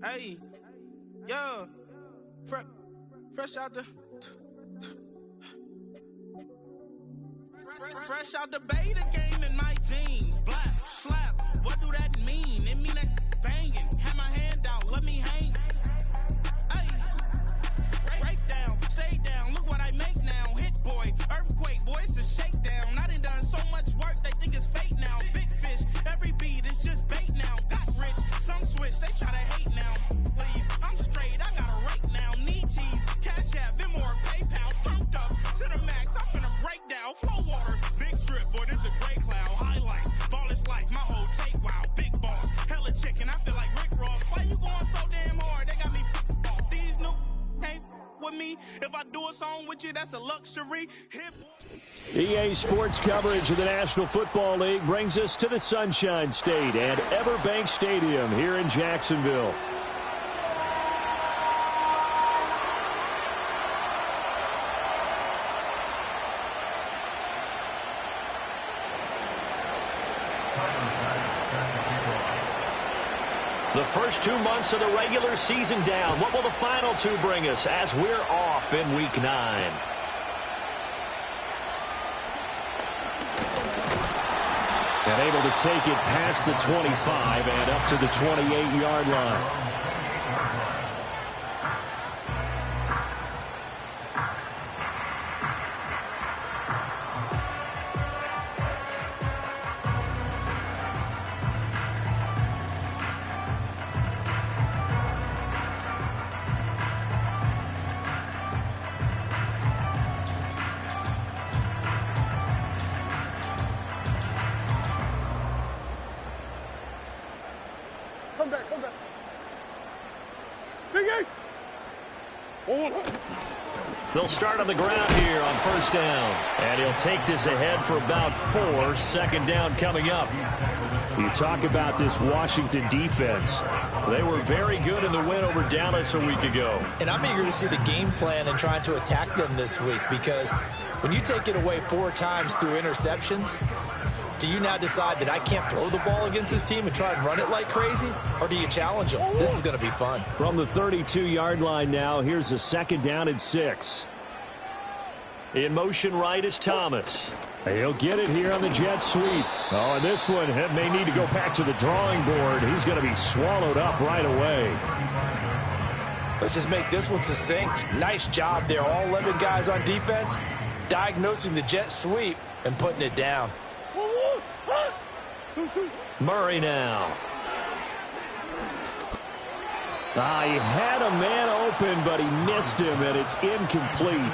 Hey, yeah, fresh out the beta game in my jeans. Black slap, what do that mean? It mean that banging. Have my hand out, let me hang. Hey, break down, stay down. Look what I make now. Hit boy, earthquake, boy, it's a shakedown. I done so much work, they think it's fake now. Big fish, every beat is just bait now. Got rich, some switch, they try to hate now. Leave, I'm straight, I got a rake now. Need cheese, cash app, Venmo or PayPal. Pumped up to the max, I'm finna break down. Flow water, big trip, boy, this a gray cloud. Highlights, ball is life, my whole take, wow. Big boss, hella chicken, I feel like Rick Ross. Why you going so damn hard? They got me off. These new can't with me. If I do a song with you, that's a luxury. EA Sports coverage of the National Football League brings us to the Sunshine State and Everbank Stadium here in Jacksonville. The first 2 months of the regular season down. What will the final two bring us as we're off in Week 9? And able to take it past the 25 and up to the 28-yard line. Come back. Big Ace! They'll start on the ground here on first down. And he'll take this ahead for about 4. Second down coming up. You talk about this Washington defense. They were very good in the win over Dallas a week ago. And I'm eager to see the game plan and trying to attack them this week, because when you take it away 4 times through interceptions, do you now decide that I can't throw the ball against this team and try and run it like crazy? Or do you challenge them? This is going to be fun. From the 32-yard line now, here's a second down and 6. In motion right is Thomas. He'll get it here on the jet sweep. Oh, and this one may need to go back to the drawing board. He's going to be swallowed up right away. Let's just make this one succinct. Nice job there. All 11 guys on defense diagnosing the jet sweep and putting it down. Murray now. He had a man open, but he missed him, and it's incomplete.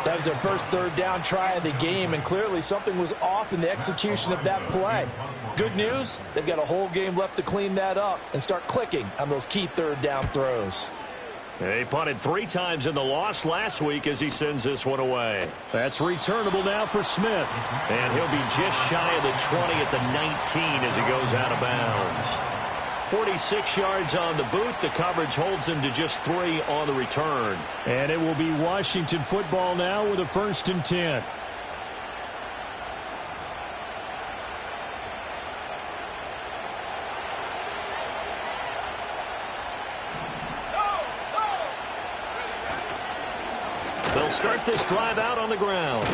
That was their first third down try of the game, and clearly something was off in the execution of that play. Good news, they've got a whole game left to clean that up and start clicking on those key third down throws. He punted 3 times in the loss last week as he sends this one away. That's returnable now for Smith. And he'll be just shy of the 20 at the 19 as he goes out of bounds. 46 yards on the boot. The coverage holds him to just 3 on the return. And it will be Washington football now with a 1st and 10. They'll start this drive out on the ground.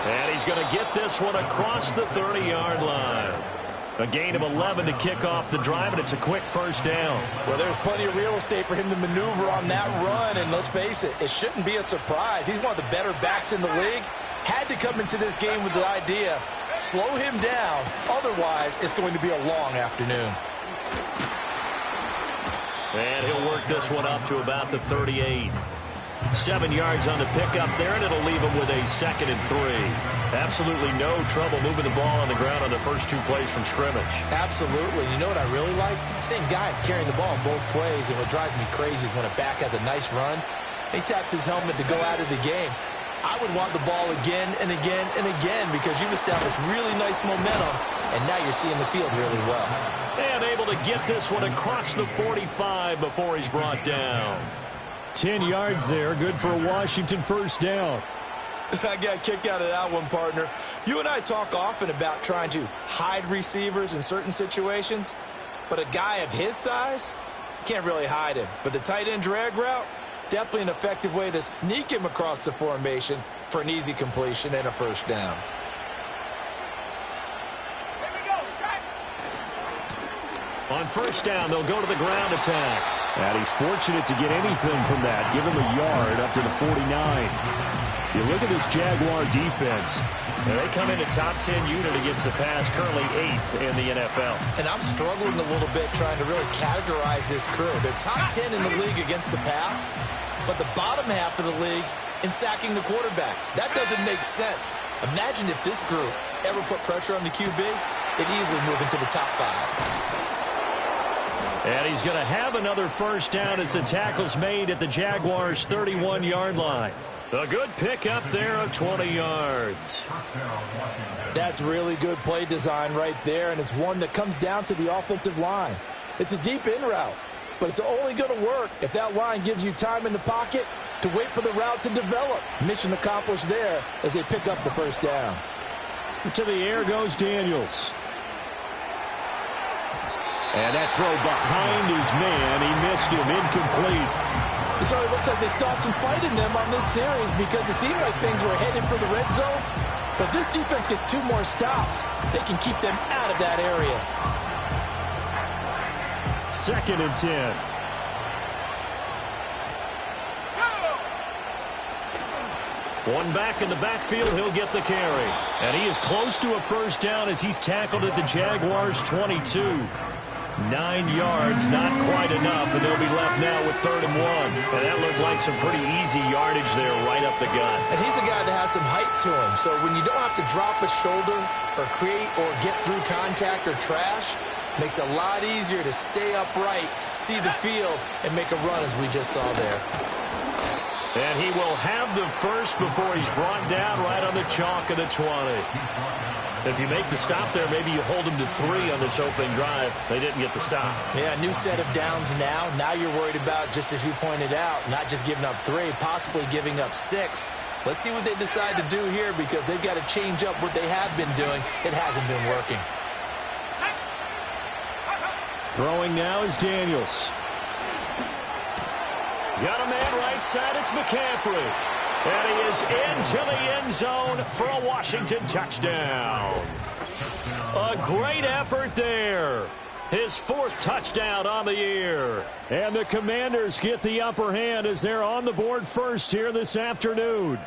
And he's going to get this one across the 30-yard line. A gain of 11 to kick off the drive, and it's a quick first down. Well, there's plenty of real estate for him to maneuver on that run, and let's face it, it shouldn't be a surprise. He's one of the better backs in the league. Had to come into this game with the idea, slow him down, otherwise it's going to be a long afternoon. And he'll work this one up to about the 38. 7 yards on the pickup there, and it'll leave him with a 2nd and 3. Absolutely no trouble moving the ball on the ground on the first 2 plays from scrimmage. Absolutely. You know what I really like? Same guy carrying the ball on both plays, and what drives me crazy is when a back has a nice run, he taps his helmet to go out of the game. I would want the ball again and again and again, because you've established really nice momentum, and now you're seeing the field really well. And able to get this one across the 45 before he's brought down. 10 yards there, good for a Washington first down. I got a kick out of that one, partner. You and I talk often about trying to hide receivers in certain situations, but a guy of his size, can't really hide him. But the tight end drag route, definitely an effective way to sneak him across the formation for an easy completion and a first down. On first down, they'll go to the ground attack. And he's fortunate to get anything from that. Give him a yard up to the 49. You look at this Jaguar defense. They come in a top 10 unit against the pass, currently 8th in the NFL. And I'm struggling a little bit trying to really categorize this crew. They're top 10 in the league against the pass, but the bottom half of the league in sacking the quarterback. That doesn't make sense. Imagine if this group ever put pressure on the QB, it'd easily move into the top 5. And he's going to have another first down as the tackle's made at the Jaguars' 31-yard line. A good pickup there of 20 yards. That's really good play design right there, and it's one that comes down to the offensive line. It's a deep in route, but it's only going to work if that line gives you time in the pocket to wait for the route to develop. Mission accomplished there as they pick up the first down. To the air goes Daniels. And that throw behind his man. He missed him. Incomplete. So it looks like they still have some fight in them on this series because it seemed like things were headed for the red zone. But if this defense gets 2 more stops, they can keep them out of that area. 2nd and 10. One back in the backfield, he'll get the carry. And he is close to a first down as he's tackled at the Jaguars' 22. 9 yards, not quite enough, and they'll be left now with 3rd and 1. And that looked like some pretty easy yardage there right up the gut. And he's a guy that has some height to him, so when you don't have to drop a shoulder or create or get through contact or trash, makes it a lot easier to stay upright, see the field, and make a run as we just saw there. And he will have the first before he's brought down right on the chalk of the 20. If you make the stop there, maybe you hold them to 3 on this opening drive. They didn't get the stop. Yeah, new set of downs now. Now you're worried about, just as you pointed out, not just giving up 3, possibly giving up 6. Let's see what they decide to do here because they've got to change up what they have been doing. It hasn't been working. Throwing now is Daniels. Got a man right side. It's McCaffrey. And he is into the end zone for a Washington touchdown. A great effort there. His 4th touchdown on the year. And the Commanders get the upper hand as they're on the board first here this afternoon.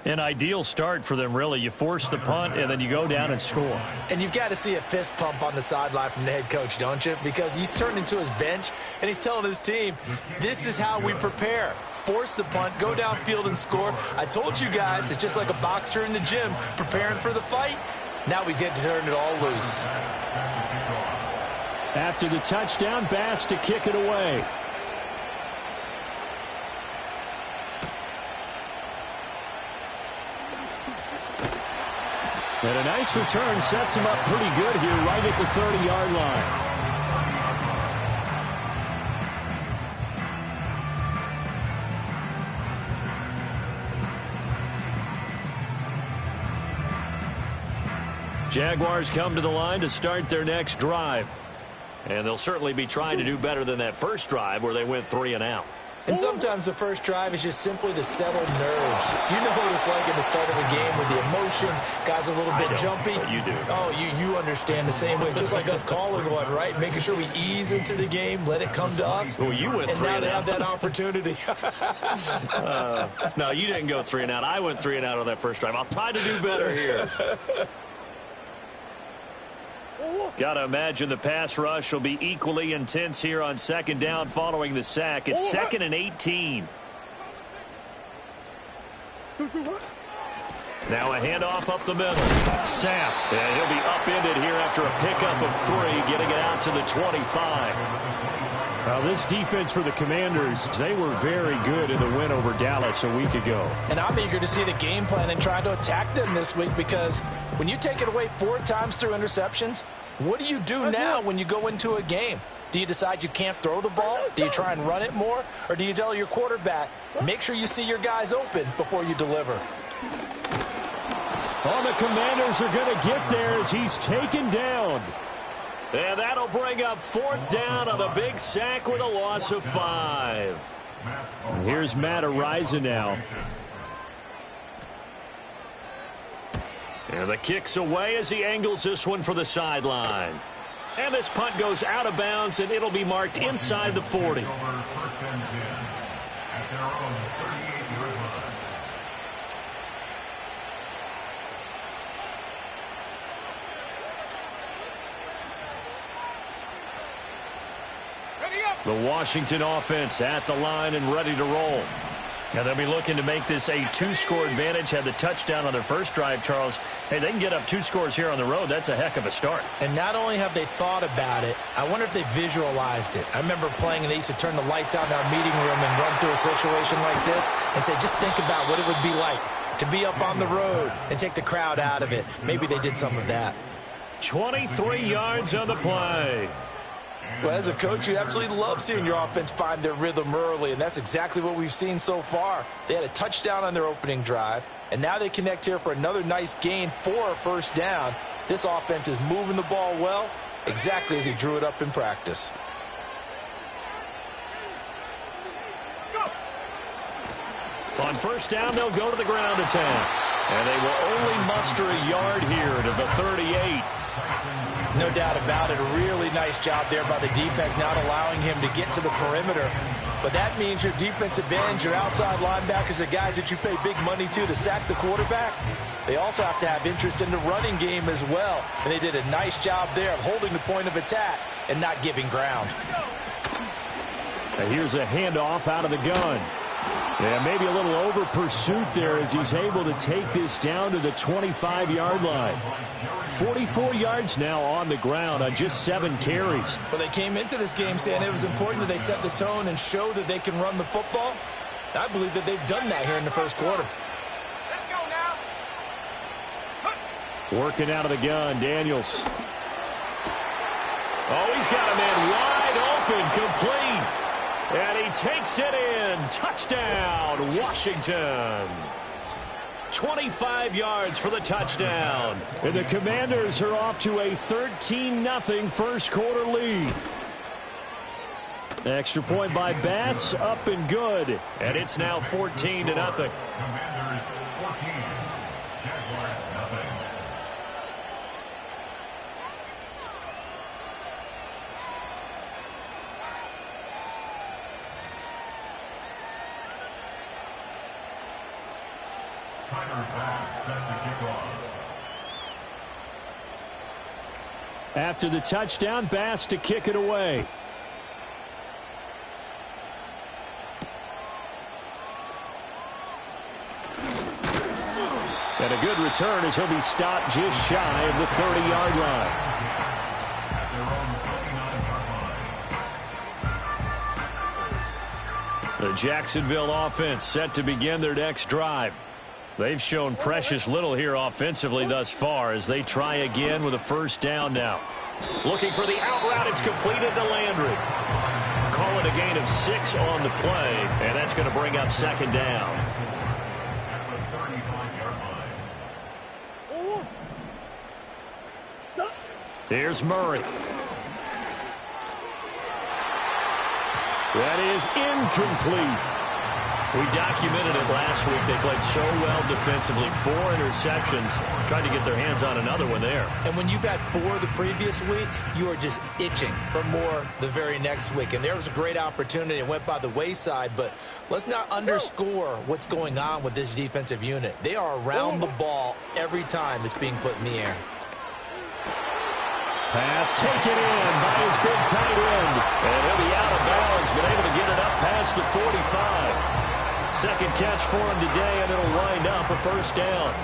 An ideal start for them, really. You force the punt, and then you go down and score. And you've got to see a fist pump on the sideline from the head coach, don't you? Because he's turned into his bench, and he's telling his team, this is how we prepare. Force the punt, go downfield and score. I told you guys, it's just like a boxer in the gym preparing for the fight. Now we get to turn it all loose. After the touchdown, Bass to kick it away. And a nice return sets him up pretty good here right at the 30-yard line. Jaguars come to the line to start their next drive. And they'll certainly be trying to do better than that first drive where they went 3 and out. And sometimes the first drive is just simply to settle nerves. You know what it's like at the start of a game with the emotion. Guys are a little bit jumpy. But you do. Oh, you understand the same way. It's just like us calling one, right? Making sure we ease into the game, let it come to us. Well, you went 3 and out. And now they have that opportunity. No, you didn't go 3 and out. I went 3 and out on that first drive. I'll try to do better here. Got to imagine the pass rush will be equally intense here on 2nd down following the sack. It's 2nd and 18. Now a handoff up the middle. Sapp. And he'll be upended here after a pickup of 3, getting it out to the 25. Now this defense for the Commanders, they were very good in the win over Dallas a week ago. And I'm eager to see the game plan and try to attack them this week because when you take it away 4 times through interceptions, what do you do now when you go into a game? Do you decide you can't throw the ball? Do you try and run it more? Or do you tell your quarterback, make sure you see your guys open before you deliver? Oh, the Commanders are going to get there as he's taken down. And that'll bring up 4th down on the big sack with a loss of 5. And here's Matt Ariza now. And the kick's away as he angles this one for the sideline. And this punt goes out of bounds, and it'll be marked inside the 40. The Washington offense at the line and ready to roll. And they'll be looking to make this a 2-score advantage. Had the touchdown on their first drive, Charles. Hey, they can get up 2 scores here on the road. That's a heck of a start. And not only have they thought about it, I wonder if they visualized it. I remember playing and they used to turn the lights out in our meeting room and run through a situation like this and say, just think about what it would be like to be up on the road and take the crowd out of it. Maybe they did some of that. 23 yards on the play. Well, as a coach, you absolutely love seeing your offense find their rhythm early, and that's exactly what we've seen so far. They had a touchdown on their opening drive, and now they connect here for another nice gain for a first down. This offense is moving the ball well, exactly as he drew it up in practice. On first down, they'll go to the ground attack. And they will only muster a yard here to the 38. No doubt about it. A really nice job there by the defense, not allowing him to get to the perimeter. But that means your defensive ends, your outside linebackers, the guys that you pay big money to sack the quarterback, they also have to have interest in the running game as well. And they did a nice job there of holding the point of attack and not giving ground. And here's a handoff out of the gun. Yeah, maybe a little over pursuit there as he's able to take this down to the 25-yard line. 44 yards now on the ground on just 7 carries. Well, they came into this game saying it was important that they set the tone and show that they can run the football. I believe that they've done that here in the first quarter. Let's go now. Working out of the gun, Daniels. Oh, he's got a man wide open, complete. And he takes it in. Touchdown, Washington. 25 yards for the touchdown. And the Commanders are off to a 13-0 first quarter lead. Extra point by Bass, up and good. And it's now 14-0. Commanders 14, Jaguars nothing. After the touchdown, Bass to kick it away. And a good return as he'll be stopped just shy of the 30-yard line. The Jacksonville offense set to begin their next drive. They've shown precious little here offensively thus far as they try again with a first down now. Looking for the out route. It's completed to Landry. Call it a gain of 6 on the play, and that's going to bring up second down. Here's Murray. That is incomplete. We documented it last week. They played so well defensively. 4 interceptions. Tried to get their hands on another one there. And when you've had 4 the previous week, you are just itching for more the very next week. And there was a great opportunity. It went by the wayside. But let's not underscore what's going on with this defensive unit. They are around the ball every time it's being put in the air. Pass taken in by his big tight end. And he'll be out of bounds, but able to get it up past the 45. Second catch for him today, and it'll wind up a first down.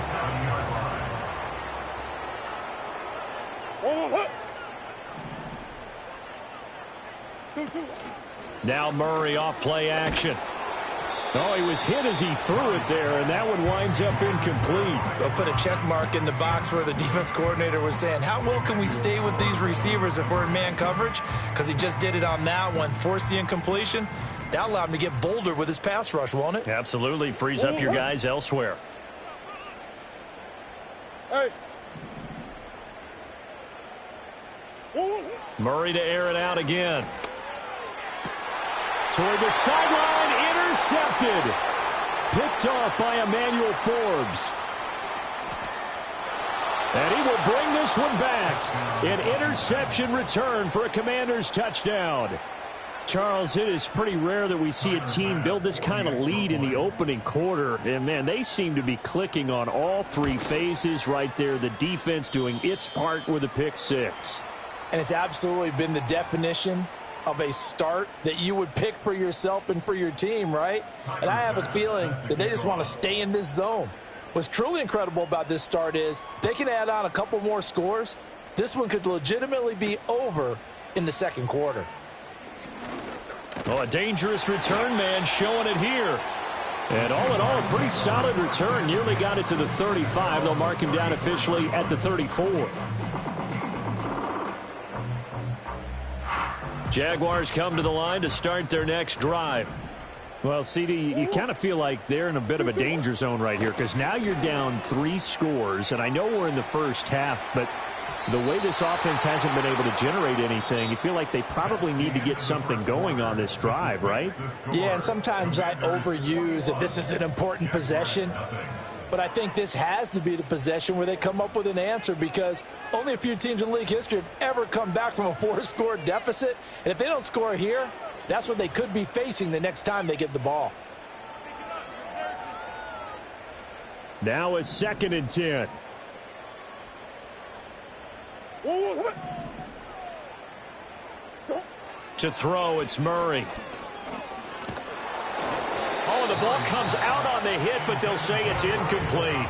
Now Murray off play action. Oh, he was hit as he threw it there, and that one winds up incomplete. They'll put a check mark in the box where the defense coordinator was saying, how well can we stay with these receivers if we're in man coverage? Because he just did it on that one, forced the incompletion. That allowed him to get bolder with his pass rush, won't it? Absolutely. Frees up your guys elsewhere. Hey. Murray to air it out again. Toward the sideline, intercepted. Picked off by Emmanuel Forbes. And he will bring this one back. An interception return for a Commanders touchdown. Charles, it is pretty rare that we see a team build this kind of lead in the opening quarter. And, man, they seem to be clicking on all three phases right there. The defense doing its part with a pick six. And it's absolutely been the definition of a start that you would pick for yourself and for your team, right? And I have a feeling that they just want to stay in this zone. What's truly incredible about this start is they can add on a couple more scores. This one could legitimately be over in the second quarter. Oh, a dangerous return man showing it here. And all in all, a pretty solid return. Nearly got it to the 35. They'll mark him down officially at the 34. Jaguars come to the line to start their next drive. Well, CD, you kind of feel like they're in a bit of a danger zone right here because now you're down 3 scores. And I know we're in the first half, but the way this offense hasn't been able to generate anything, you feel like they probably need to get something going on this drive, right? Yeah, and sometimes I overuse that this is an important possession. But I think this has to be the possession where they come up with an answer because only a few teams in league history have ever come back from a 4-score deficit. And if they don't score here, that's what they could be facing the next time they get the ball. Now it's 2nd and 10. To throw, it's Murray. Oh, the ball comes out on the hit, but they'll say it's incomplete.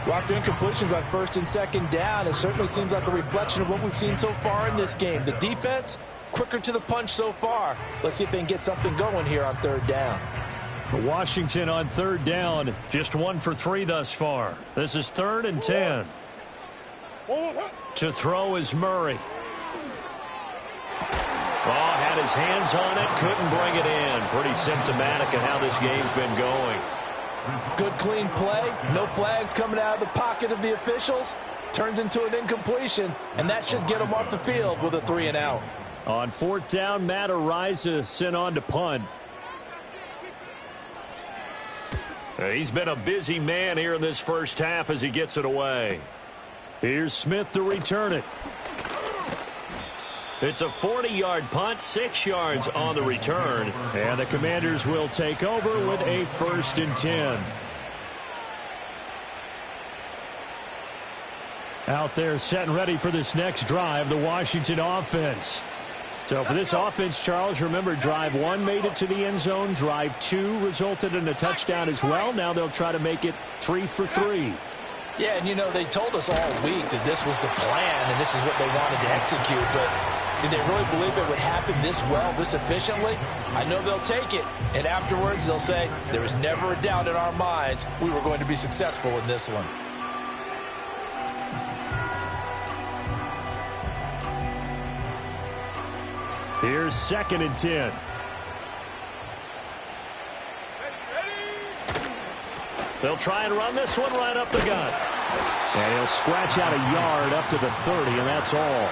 Well, after incompletions on 1st and 2nd down, it certainly seems like a reflection of what we've seen so far in this game. The defense, quicker to the punch so far. Let's see if they can get something going here on 3rd down. Washington on 3rd down, just 1 for 3 thus far. This is 3rd and 10. To throw is Murray. Oh, had his hands on it, couldn't bring it in. Pretty symptomatic of how this game's been going. Good clean play, no flags coming out of the pocket of the officials. Turns into an incompletion, and that should get them off the field with a 3 and out. On 4th down, Matt Ariza sent on to punt. He's been a busy man here in this first half as he gets it away. Here's Smith to return it. It's a 40-yard punt, 6 yards on the return. And the Commanders will take over with a 1st and 10. Out there set and ready for this next drive, the Washington offense. So for this offense, Charles, remember, drive 1 made it to the end zone. Drive 2 resulted in a touchdown as well. Now they'll try to make it 3 for 3. Yeah, and you know, they told us all week that this was the plan and this is what they wanted to execute, but did they really believe it would happen this well, this efficiently? I know they'll take it, and afterwards they'll say, there was never a doubt in our minds we were going to be successful in this one. Here's 2nd and 10. They'll try and run this one right up the gut. And he'll scratch out a yard up to the 30, and that's all.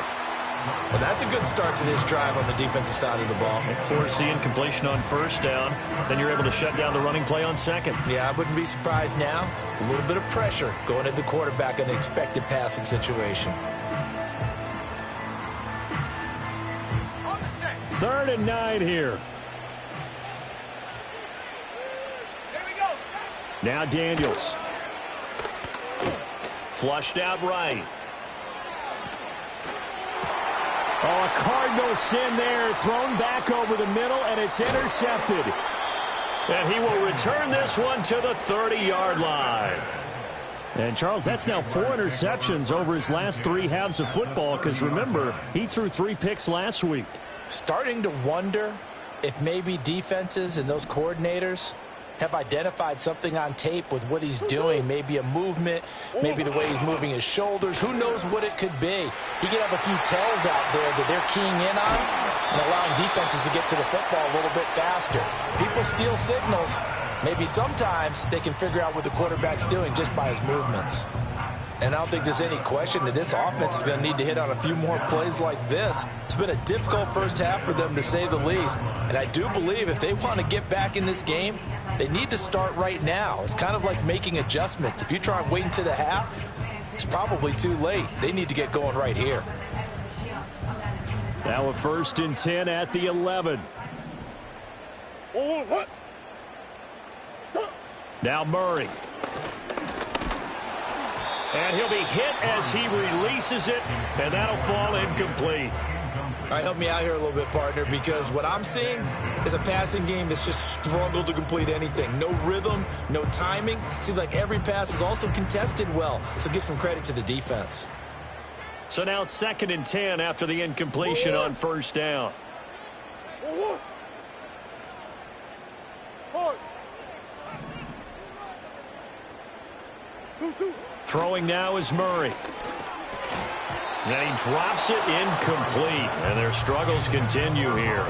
Well, that's a good start to this drive on the defensive side of the ball. Force the incompletion on 1st down. Then you're able to shut down the running play on 2nd. Yeah, I wouldn't be surprised now. A little bit of pressure going at the quarterback in the expected passing situation. 3rd and 9 here. Now Daniels. Flushed out right. Oh, a Cardinal sin there. Thrown back over the middle, and it's intercepted. And he will return this one to the 30-yard line. And, Charles, that's now 4 interceptions over his last 3 halves of football because, remember, he threw 3 picks last week. Starting to wonder if maybe defenses and those coordinators have identified something on tape with what he's doing. Maybe a movement, maybe the way he's moving his shoulders. Who knows what it could be? He could have a few tells out there that they're keying in on and allowing defenses to get to the football a little bit faster. People steal signals. Maybe sometimes they can figure out what the quarterback's doing just by his movements. And I don't think there's any question that this offense is going to need to hit on a few more plays like this. It's been a difficult first half for them, to say the least. And I do believe if they want to get back in this game, they need to start right now. It's kind of like making adjustments. If you try and wait until the half, it's probably too late. They need to get going right here. Now a 1st and 10 at the 11. Now Murray. And he'll be hit as he releases it, and that'll fall incomplete. All right, help me out here a little bit, partner, because what I'm seeing is a passing game that's just struggled to complete anything. No rhythm, no timing. Seems like every pass is also contested well, so give some credit to the defense. So now 2nd and 10 after the incompletion on 1st down. Throwing now is Murray. And he drops it incomplete. And their struggles continue here.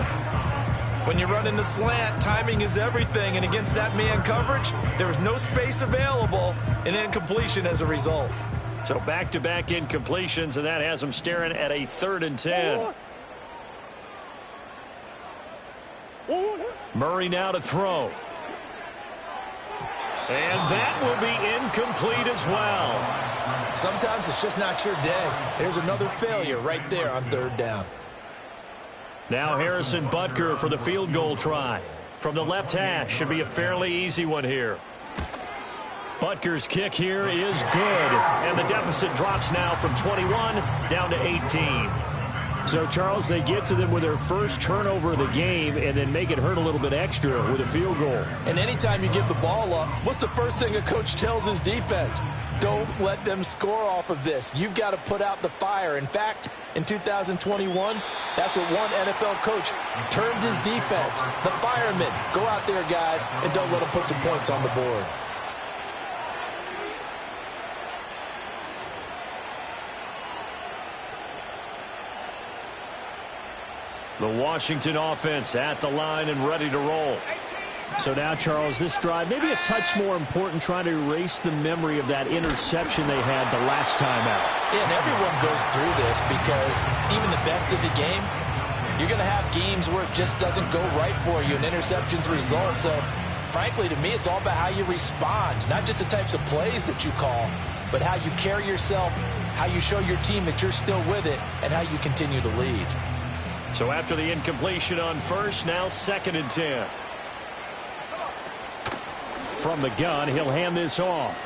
When you run in the slant, timing is everything. And against that man coverage, there was no space available, and incompletion as a result. So back-to-back incompletions, and that has them staring at a 3rd and 10. Murray now to throw. And that will be incomplete as well. Sometimes it's just not your day. There's another failure right there on 3rd down. Now Harrison Butker for the field goal try. From the left hash, should be a fairly easy one here. Butker's kick here is good. And the deficit drops now from 21 down to 18. So, Charles, they get to them with their first turnover of the game and then make it hurt a little bit extra with a field goal. And anytime you give the ball up, what's the first thing a coach tells his defense? Don't let them score off of this. You've got to put out the fire. In fact, in 2021, that's what one NFL coach termed his defense. The firemen. Go out there, guys, and don't let them put some points on the board. The Washington offense at the line and ready to roll. So now, Charles, this drive maybe a touch more important, trying to erase the memory of that interception they had the last time out. Yeah, and everyone goes through this because even the best of the game, you're going to have games where it just doesn't go right for you, and interceptions result. So, frankly, to me, it's all about how you respond, not just the types of plays that you call, but how you carry yourself, how you show your team that you're still with it, and how you continue to lead. So after the incompletion on 1st, now 2nd and 10. From the gun, he'll hand this off.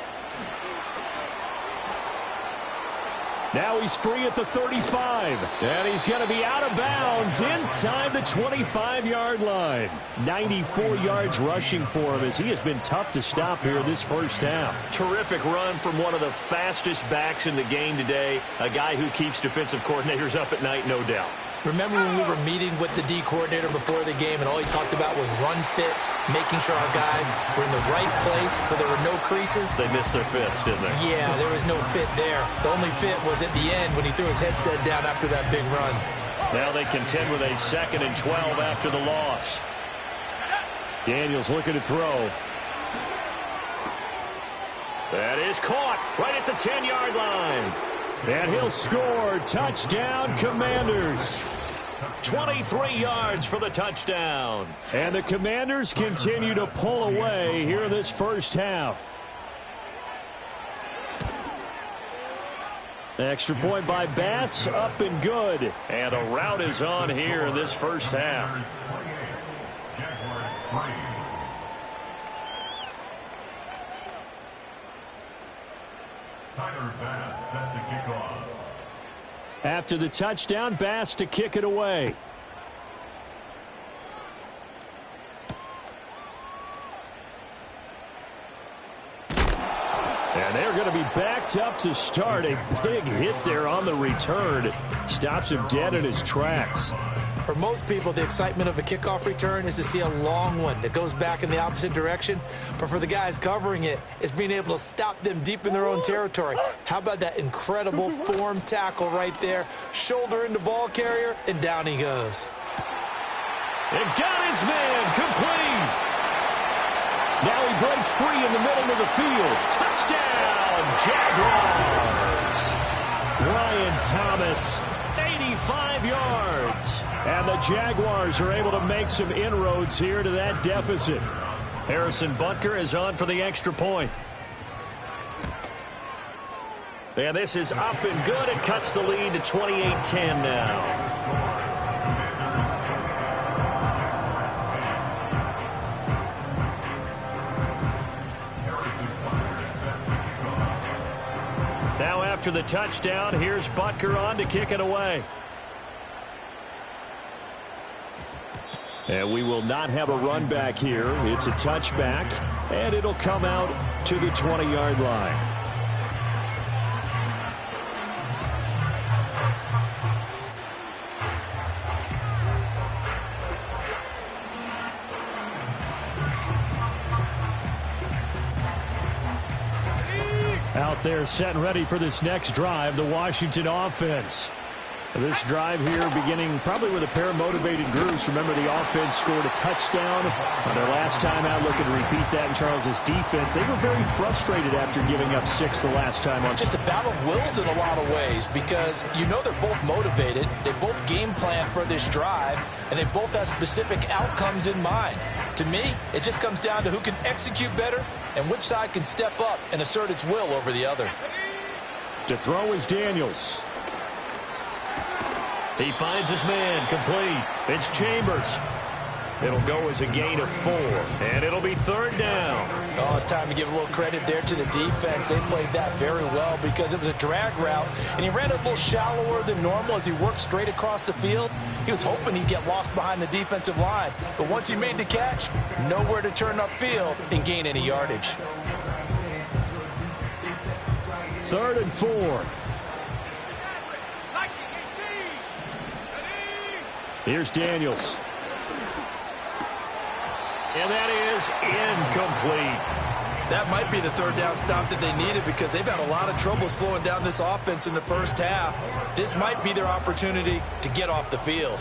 Now he's free at the 35. And he's going to be out of bounds inside the 25-yard line. 94 yards rushing for him as he has been tough to stop here this first half. Terrific run from one of the fastest backs in the game today. A guy who keeps defensive coordinators up at night, no doubt. Remember when we were meeting with the D coordinator before the game and all he talked about was run fits, making sure our guys were in the right place so there were no creases? They missed their fits, didn't they? Yeah, there was no fit there. The only fit was at the end when he threw his headset down after that big run. Now they contend with a 2nd and 12 after the loss. Daniels looking to throw. That is caught right at the 10-yard line. And he'll score. Touchdown, Commanders. 23 yards for the touchdown. And the Commanders continue to pull away here in this first half. Extra point by Bass, up and good. And a rout is on here in this first half. Set to kick off. After the touchdown, Bass to kick it away. And they're going to be backed up to start. A big hit there on the return. Stops him dead in his tracks. For most people, the excitement of a kickoff return is to see a long one that goes back in the opposite direction. But for the guys covering it, it's being able to stop them deep in their own territory. How about that incredible form tackle right there? Shoulder into ball carrier, and down he goes. And got his man complete. Now he breaks free in the middle of the field. Touchdown, Jaguars! Brian Thomas, 85 yards. And the Jaguars are able to make some inroads here to that deficit. Harrison Butker is on for the extra point. And this is up and good. It cuts the lead to 28-10 now. Now after the touchdown, here's Butker on to kick it away. And we will not have a run back here. It's a touchback, and it'll come out to the 20-yard line. Out there set and ready for this next drive, the Washington offense. This drive here beginning probably with a pair of motivated groups. Remember, the offense scored a touchdown on their last time out. Looking to repeat that in Charles's defense. They were very frustrated after giving up 6 the last time. Just a battle of wills in a lot of ways, because you know they're both motivated. They both game plan for this drive, and they both have specific outcomes in mind. To me, it just comes down to who can execute better and which side can step up and assert its will over the other. To throw is Daniels. He finds his man, complete. It's Chambers. It'll go as a gain of 4, and it'll be 3rd down. Oh, it's time to give a little credit there to the defense. They played that very well because it was a drag route, and he ran a little shallower than normal as he worked straight across the field. He was hoping he'd get lost behind the defensive line, but once he made the catch, nowhere to turn upfield and gain any yardage. 3rd and 4. Here's Daniels. And that is incomplete. That might be the 3rd down stop that they needed, because they've had a lot of trouble slowing down this offense in the first half. This might be their opportunity to get off the field.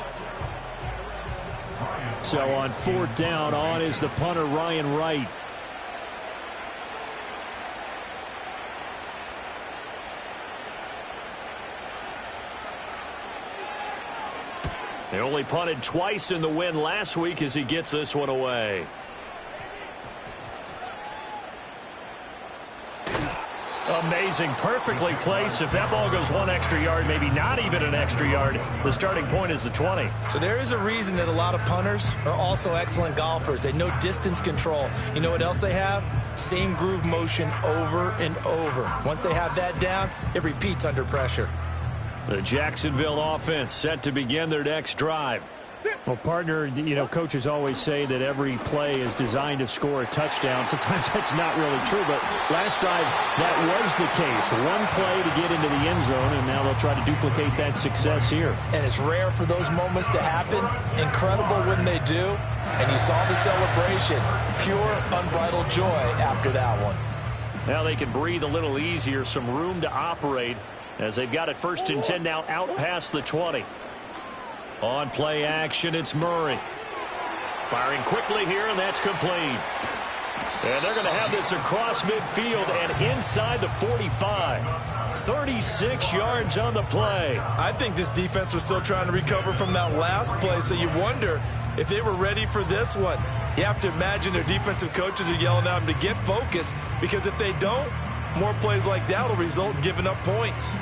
So on 4th down, on is the punter, Ryan Wright. They only punted twice in the win last week as he gets this one away. Amazing, perfectly placed. If that ball goes 1 extra yard, maybe not even an extra yard, the starting point is the 20. So there is a reason that a lot of punters are also excellent golfers. They know distance control. You know what else they have? Same groove motion over and over. Once they have that down, it repeats under pressure. The Jacksonville offense set to begin their next drive. Well, partner, you know, coaches always say that every play is designed to score a touchdown. Sometimes that's not really true, but last drive that was the case. One play to get into the end zone, and now they'll try to duplicate that success here. And it's rare for those moments to happen. Incredible when they do. And you saw the celebration. Pure, unbridled joy after that one. Now they can breathe a little easier, some room to operate, as they've got it 1st and 10 now out past the 20. On play action, it's Murray. Firing quickly here, and that's complete. And they're going to have this across midfield and inside the 45. 36 yards on the play. I think this defense was still trying to recover from that last play, so you wonder if they were ready for this one. You have to imagine their defensive coaches are yelling at them to get focused, because if they don't, more plays like that will result in giving up points.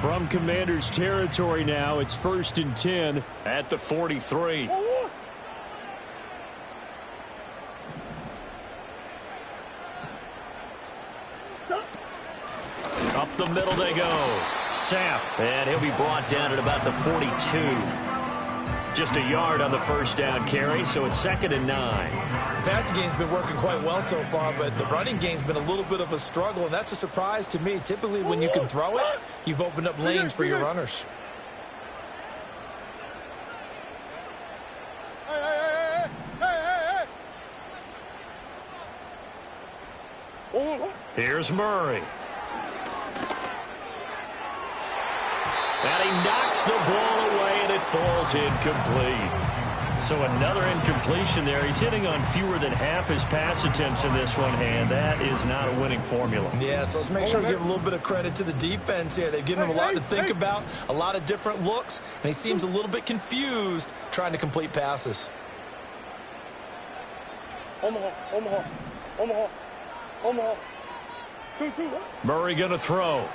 From Commanders territory now, it's 1st and 10 at the 43. Up the middle they go. Sapp, and he'll be brought down at about the 42. Just a yard on the 1st down carry, so it's 2nd and 9. The passing game's been working quite well so far, but the running game's been a little bit of a struggle, and that's a surprise to me. Typically, when you can throw it, you've opened up lanes for your runners. Here's Murray. And he knocks the ball away, and it falls incomplete. So another incompletion there. He's hitting on fewer than half his pass attempts in this one, and that is not a winning formula. Yeah, so let's make sure we give a little bit of credit to the defense here. They've given him a lot to think about, a lot of different looks, and he seems a little bit confused trying to complete passes. Omaha. 2-2. Murray going to throw.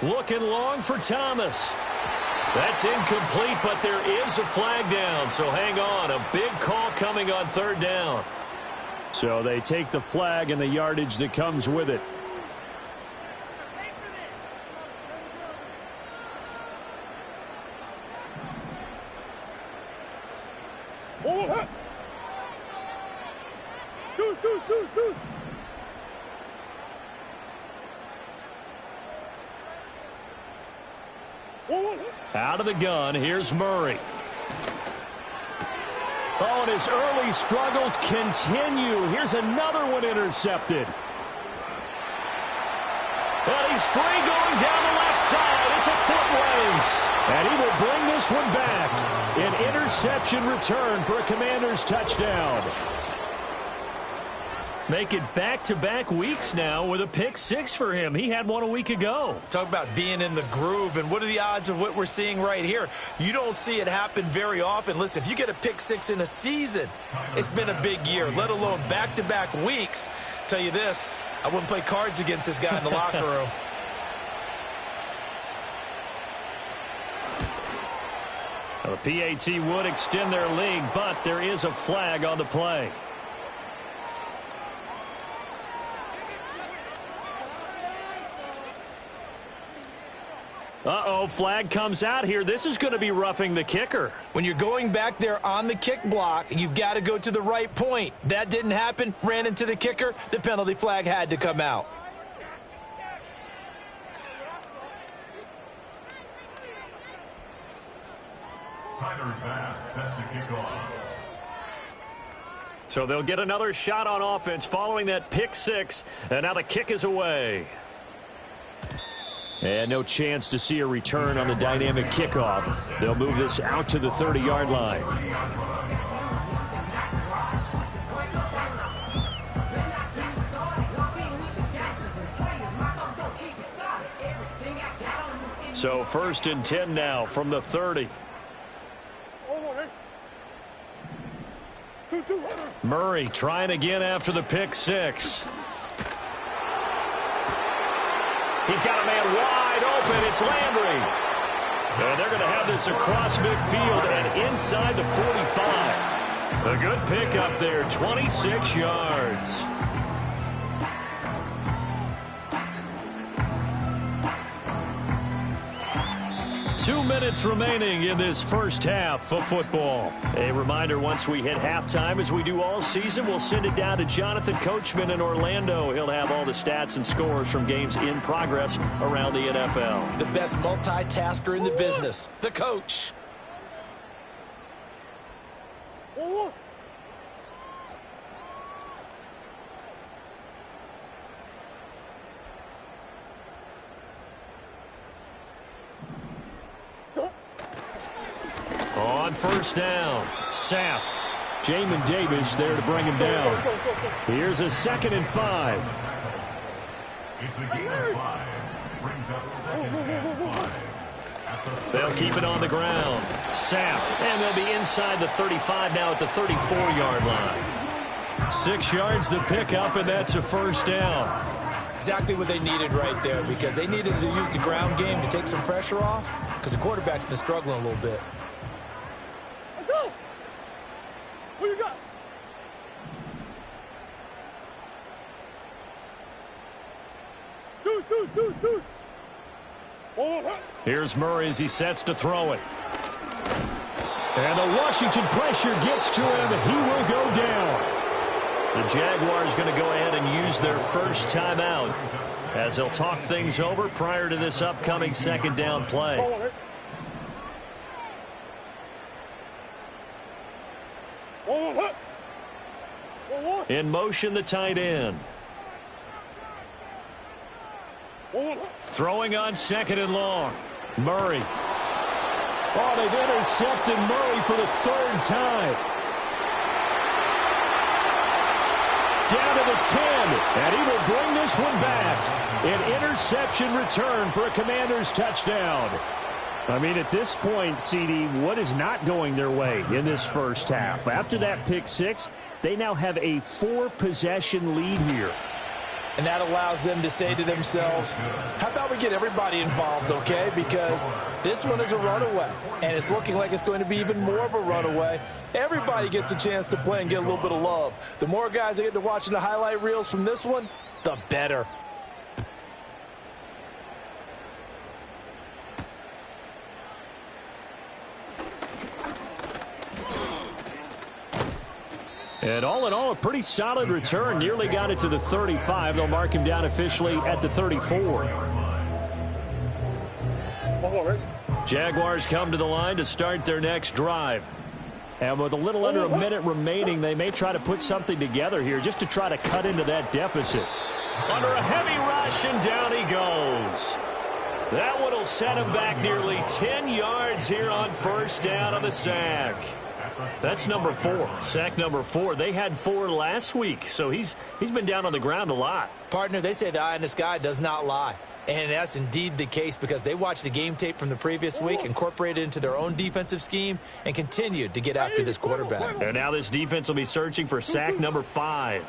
Looking long for Thomas. That's incomplete, but there is a flag down, so hang on. A big call coming on third down. So they take the flag and the yardage that comes with it. Deuce. Out of the gun, here's Murray. Oh, and his early struggles continue. Here's another one intercepted. And he's free going down the left side. It's a foot race. And he will bring this one back. An interception return for a Commanders touchdown. Make it back-to-back weeks now with a pick six for him. He had one a week ago. Talk about being in the groove, and what are the odds of what we're seeing right here? You don't see it happen very often. Listen, if you get a pick six in a season, it's been a big year, let alone back-to-back weeks. Tell you this, I wouldn't play cards against this guy in the locker room. Well, the PAT would extend their lead, but there is a flag on the play. Uh-oh, flag comes out here. This is going to be roughing the kicker. When you're going back there on the kick block, you've got to go to the right point. That didn't happen, ran into the kicker. The penalty flag had to come out. Tyler Bass set to kick off. So they'll get another shot on offense following that pick six, and now the kick is away. And no chance to see a return on the dynamic kickoff. They'll move this out to the 30-yard line. So 1st and 10 now from the 30. Murray trying again after the pick six. He's got a man wide open. It's Landry. And they're going to have this across midfield and inside the 45. A good pick up there, 26 yards. Two minutes remaining in this first half of football. A reminder, once we hit halftime, as we do all season, we'll send it down to Jonathan Coachman in Orlando. He'll have all the stats and scores from games in progress around the NFL. The best multitasker in the business, the coach. On first down, Sapp. Jamin Davis there to bring him down. Here's a 2nd and 5. It's a gain of 5. Brings up 2nd and 5. They'll keep it on the ground. Sapp, and they'll be inside the 35 now at the 34-yard line. 6 yards the pickup, and that's a first down. Exactly what they needed right there, because they needed to use the ground game to take some pressure off, because the quarterback's been struggling a little bit. Let's go. Who you got? Deuce. Here's Murray as he sets to throw it. And the Washington pressure gets to him. He will go down. The Jaguars going to go ahead and use their first timeout as they'll talk things over prior to this upcoming 2nd down play. In motion, the tight end. Throwing on 2nd and long. Murray. Oh, they've intercepted Murray for the third time. Down to the 10, and he will bring this one back. An interception return for a Commanders touchdown. I mean, at this point, CD, what is not going their way in this first half? After that pick six, they now have a 4-possession lead here. And that allows them to say to themselves, how about we get everybody involved, okay? Because this one is a runaway, and it's looking like it's going to be even more of a runaway. Everybody gets a chance to play and get a little bit of love. The more guys that get to watching the highlight reels from this one, the better. And all in all, a pretty solid return. Nearly got it to the 35. They'll mark him down officially at the 34. Jaguars come to the line to start their next drive. And with a little under a minute remaining, they may try to put something together here just to try to cut into that deficit. Under a heavy rush, and down he goes. That one will set him back nearly 10 yards here on first down on the sack. That's number 4. Sack number 4. They had 4 last week, so he's been down on the ground a lot. Partner, they say the eye in the sky does not lie. And that's indeed the case because they watched the game tape from the previous week, incorporated it into their own defensive scheme, and continued to get after this quarterback. And now this defense will be searching for sack number 5.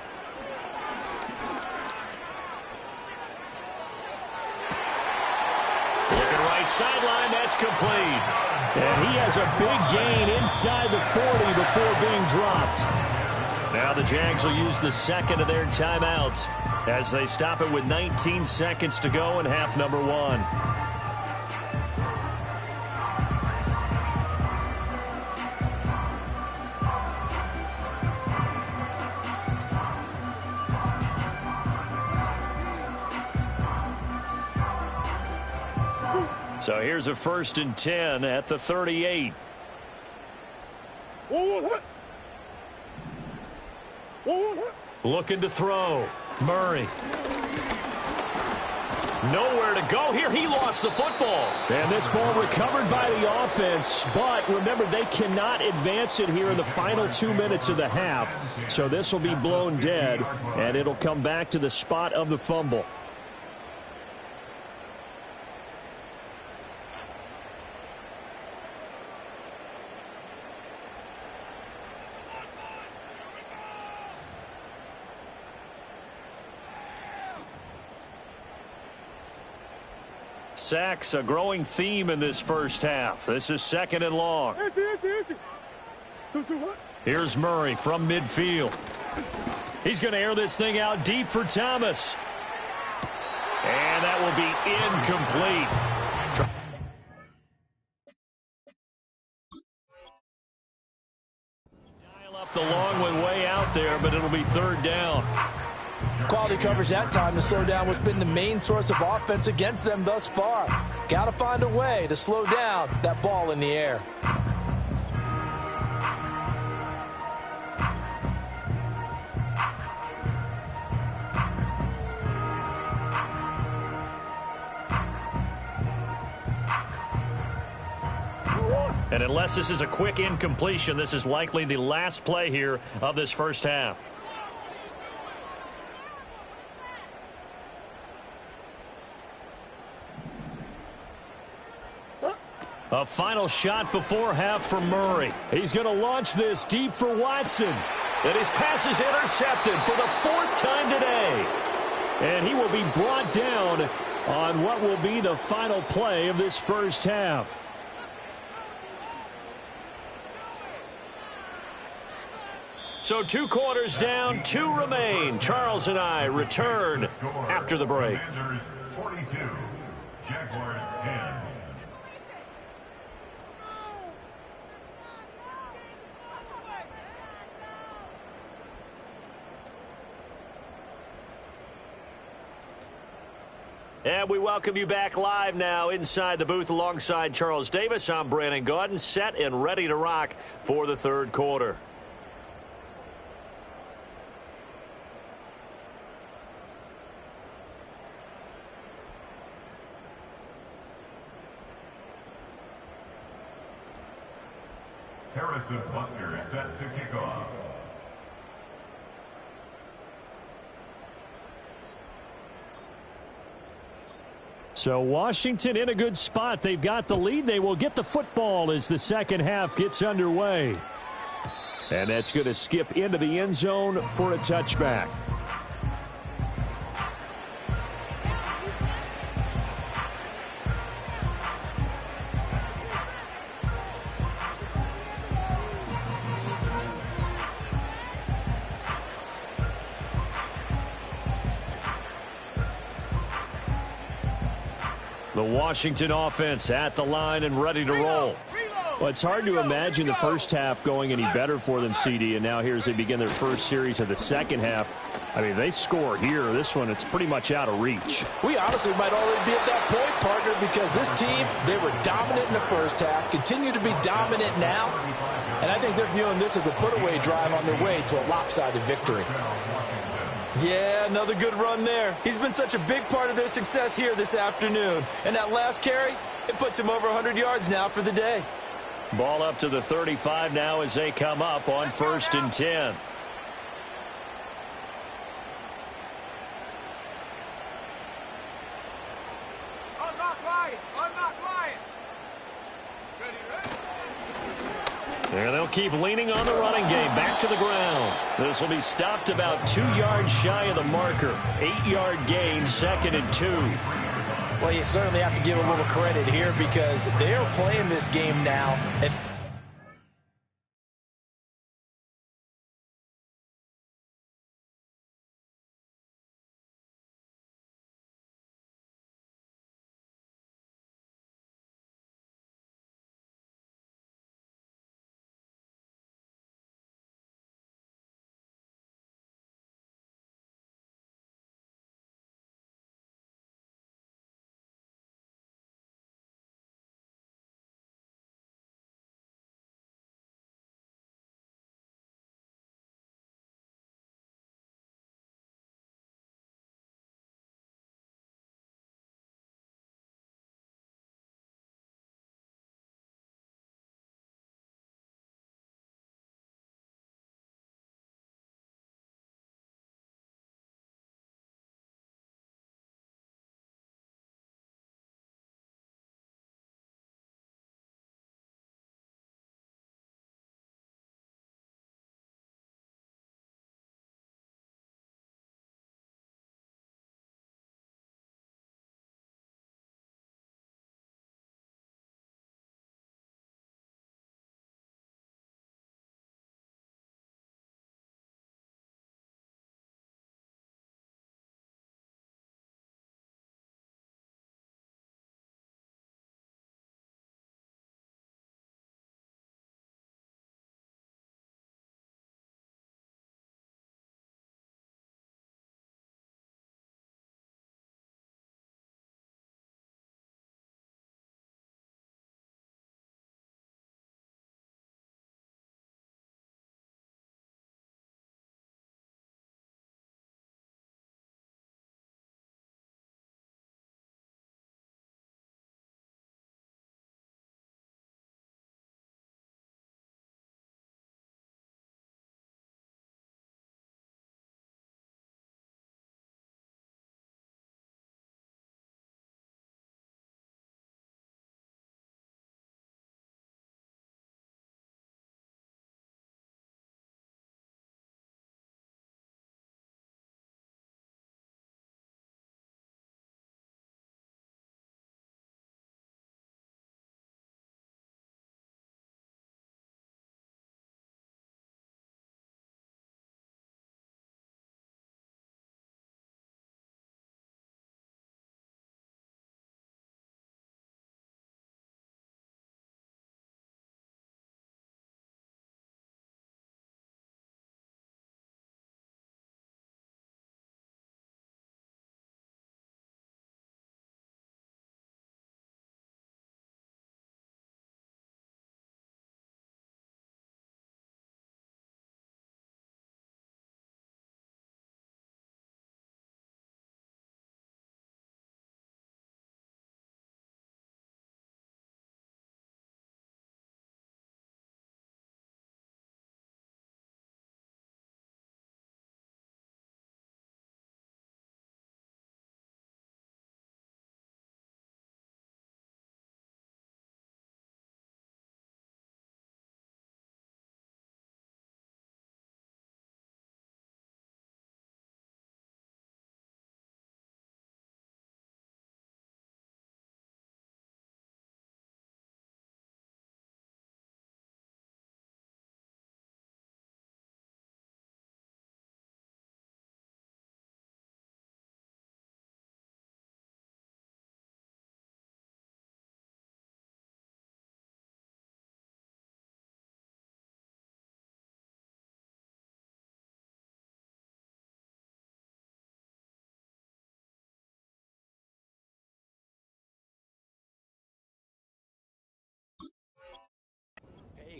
Looking right sideline, that's complete. And he has a big gain inside the 40 before being dropped. Now the Jags will use the second of their timeouts as they stop it with 19 seconds to go in half number 1. So here's a 1st and 10 at the 38. Looking to throw. Murray. Nowhere to go here. He lost the football. And this ball recovered by the offense. But remember, they cannot advance it here in the final 2 minutes of the half. So this will be blown dead, and it'll come back to the spot of the fumble. Sacks, a growing theme in this first half. This is 2nd and long. Here's Murray from midfield. He's going to air this thing out deep for Thomas. And that will be incomplete. Dial up the long one way out there, but it'll be 3rd down. Quality coverage that time to slow down what's been the main source of offense against them thus far. Got to find a way to slow down that ball in the air. And unless this is a quick incompletion, this is likely the last play here of this first half. A final shot before half for Murray. He's going to launch this deep for Watson. And his pass is intercepted for the 4th time today. And he will be brought down on what will be the final play of this first half. So 2 quarters down, 2 remain. Charles and I return after the break. Commanders 42, Jaguars 10. And we welcome you back live now inside the booth alongside Charles Davis. I'm Brandon Gaudin, set and ready to rock for the 3rd quarter. Harrison Butker set to kick off. So Washington in a good spot. They've got the lead. They will get the football as the second half gets underway. And that's going to skip into the end zone for a touchback. The Washington offense at the line and ready to roll. Well, it's hard to imagine the first half going any better for them, CD, and now here as they begin their first series of the second half. I mean, they score here. This one, it's pretty much out of reach. We honestly might already be at that point, partner, because this team, they were dominant in the first half, continue to be dominant now, and I think they're viewing this as a put-away drive on their way to a lopsided victory. Yeah, another good run there. He's been such a big part of their success here this afternoon. And that last carry, it puts him over 100 yards now for the day. Ball up to the 35 now as they come up on 1st and 10. There they'll keep leaning on the running game. Back to the ground. This will be stopped about 2 yards shy of the marker. 8-yard gain, 2nd and 2. Well, you certainly have to give a little credit here because they're playing this game now at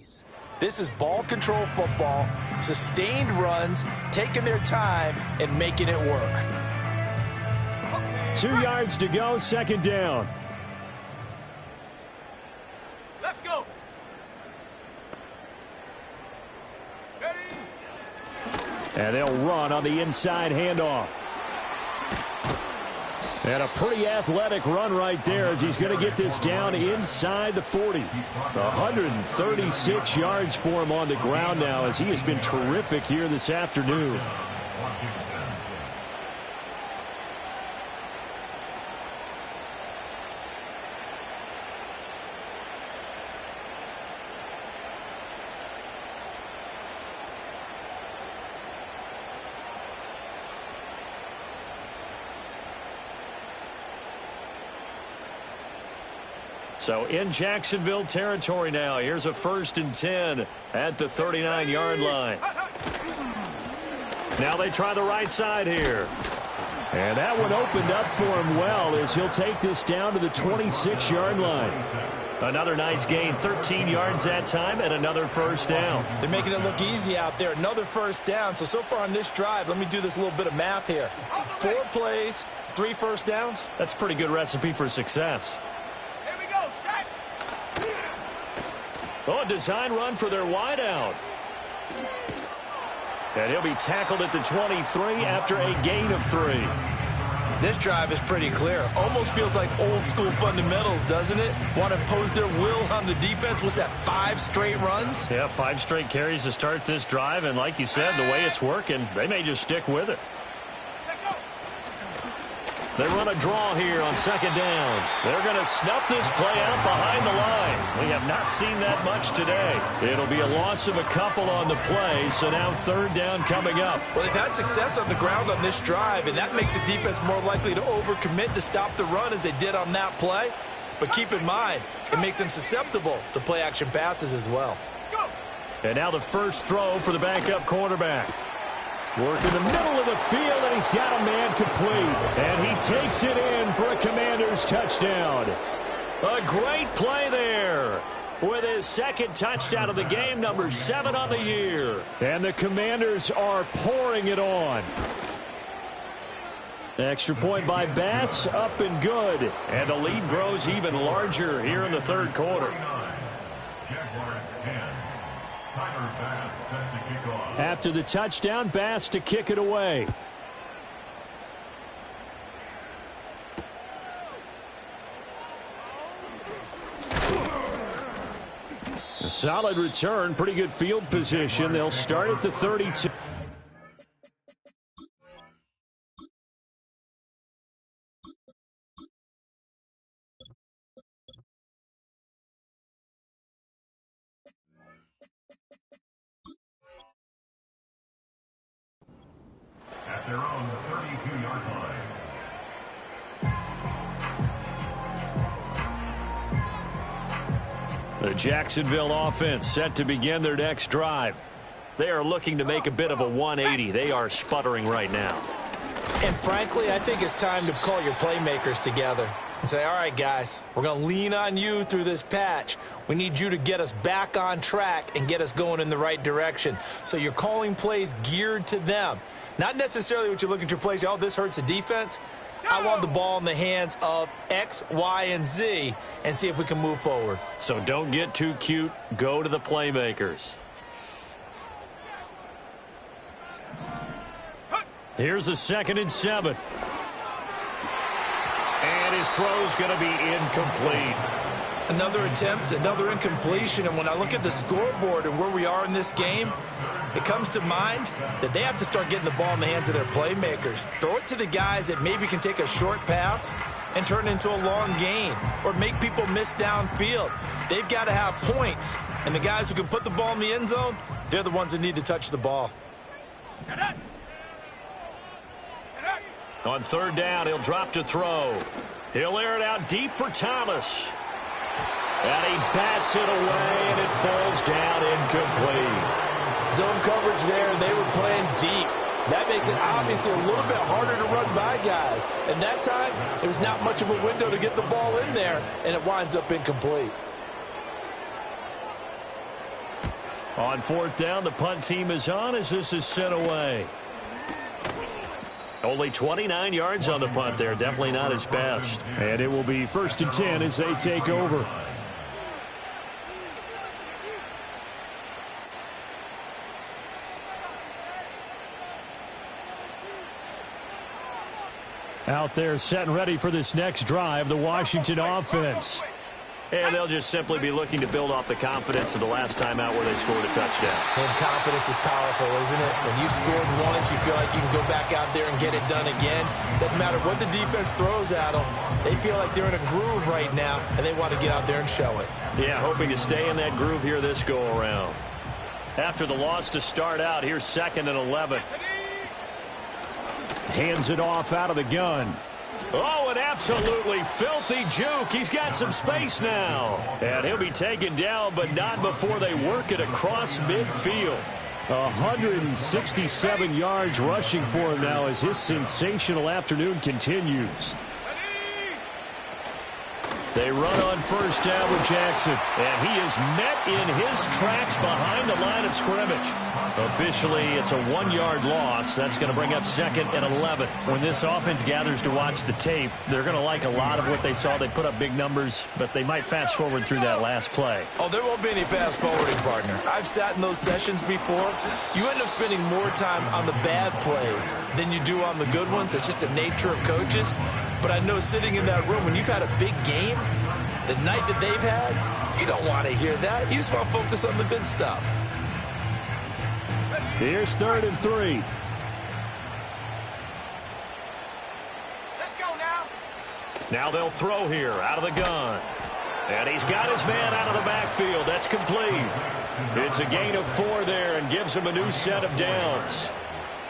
pace. This is ball control football, sustained runs, taking their time, and making it work. 2 yards to go, second down. Let's go. And they'll run on the inside handoff. And a pretty athletic run right there as he's going to get this down inside the 40. 136 yards for him on the ground now as he has been terrific here this afternoon. So in Jacksonville territory now. Here's a 1st and 10 at the 39-yard line. Now they try the right side here. And that one opened up for him well as he'll take this down to the 26-yard line. Another nice gain, 13 yards that time, and another first down. They're making it look easy out there. Another first down. So far on this drive, let me do this little bit of math here. 4 plays, 3 first downs. That's a pretty good recipe for success. Oh, a design run for their wideout. And he'll be tackled at the 23 after a gain of 3. This drive is pretty clear. Almost feels like old school fundamentals, doesn't it? Want to impose their will on the defense. Was that 5 straight runs? Yeah, 5 straight carries to start this drive. And like you said, the way it's working, they may just stick with it. They run a draw here on 2nd down. They're going to snuff this play out behind the line. We have not seen that much today. It'll be a loss of a couple on the play, so now 3rd down coming up. Well, they've had success on the ground on this drive, and that makes the defense more likely to overcommit to stop the run as they did on that play. But keep in mind, it makes them susceptible to play-action passes as well. And now the first throw for the backup quarterback. Work in the middle of the field, and he's got a man complete. And he takes it in for a Commanders touchdown. A great play there with his 2nd touchdown of the game, number 7 on the year. And the Commanders are pouring it on. Extra point by Bass, up and good. And the lead grows even larger here in the 3rd quarter. Jaguars 10. Tyler Bass set to kick off. After the touchdown, Bass to kick it away. A solid return, pretty good field position. They'll start at the 32. At their own 32-yard line. The Jacksonville offense set to begin their next drive. They are looking to make a bit of a 180. They are sputtering right now. And frankly, I think it's time to call your playmakers together and say, all right, guys, we're going to lean on you through this patch. We need you to get us back on track and get us going in the right direction. So you're calling plays geared to them. Not necessarily what you look at your plays, oh, this hurts the defense. I want the ball in the hands of X, Y, and Z and see if we can move forward. So don't get too cute. Go to the playmakers. Here's a 2nd and 7. And his throw's going to be incomplete. Another attempt, another incompletion. And when I look at the scoreboard and where we are in this game, it comes to mind that they have to start getting the ball in the hands of their playmakers. Throw it to the guys that maybe can take a short pass and turn it into a long gain or make people miss downfield. They've got to have points. And the guys who can put the ball in the end zone, they're the ones that need to touch the ball. On 3rd down, he'll drop to throw. He'll air it out deep for Thomas. And he bats it away, and it falls down incomplete. Zone coverage there, and they were playing deep. That makes it obviously a little bit harder to run by guys. And that time, there's not much of a window to get the ball in there, and it winds up incomplete. On fourth down, the punt team is on as this is sent away. Only 29 yards on the punt there. Definitely not his best. And it will be 1st and 10 as they take over. Out there set and ready for this next drive, the Washington offense. And they'll just simply be looking to build off the confidence of the last time out where they scored a touchdown. And confidence is powerful, isn't it? When you've scored once, you feel like you can go back out there and get it done again. Doesn't matter what the defense throws at them. They feel like they're in a groove right now, and they want to get out there and show it. Yeah, hoping to stay in that groove here this go-around. After the loss to start out, here's 2nd and 11. Hands it off out of the gun. Oh, an absolutely filthy juke. He's got some space now. And he'll be taken down, but not before they work it across midfield. 167 yards rushing for him now as his sensational afternoon continues. They run on 1st down with Jackson, and he is met in his tracks behind the line of scrimmage. Officially, it's a 1-yard loss. That's going to bring up 2nd and 11. When this offense gathers to watch the tape, they're going to like a lot of what they saw. They put up big numbers, but they might fast forward through that last play. Oh, there won't be any fast forwarding, partner. I've sat in those sessions before. You end up spending more time on the bad plays than you do on the good ones. It's just the nature of coaches. But I know sitting in that room, when you've had a big game, the night that they've had, you don't want to hear that. You just want to focus on the good stuff. Here's 3rd and 3. Let's go now. Now they'll throw here out of the gun. And he's got his man out of the backfield. That's complete. It's a gain of 4 there and gives him a new set of downs.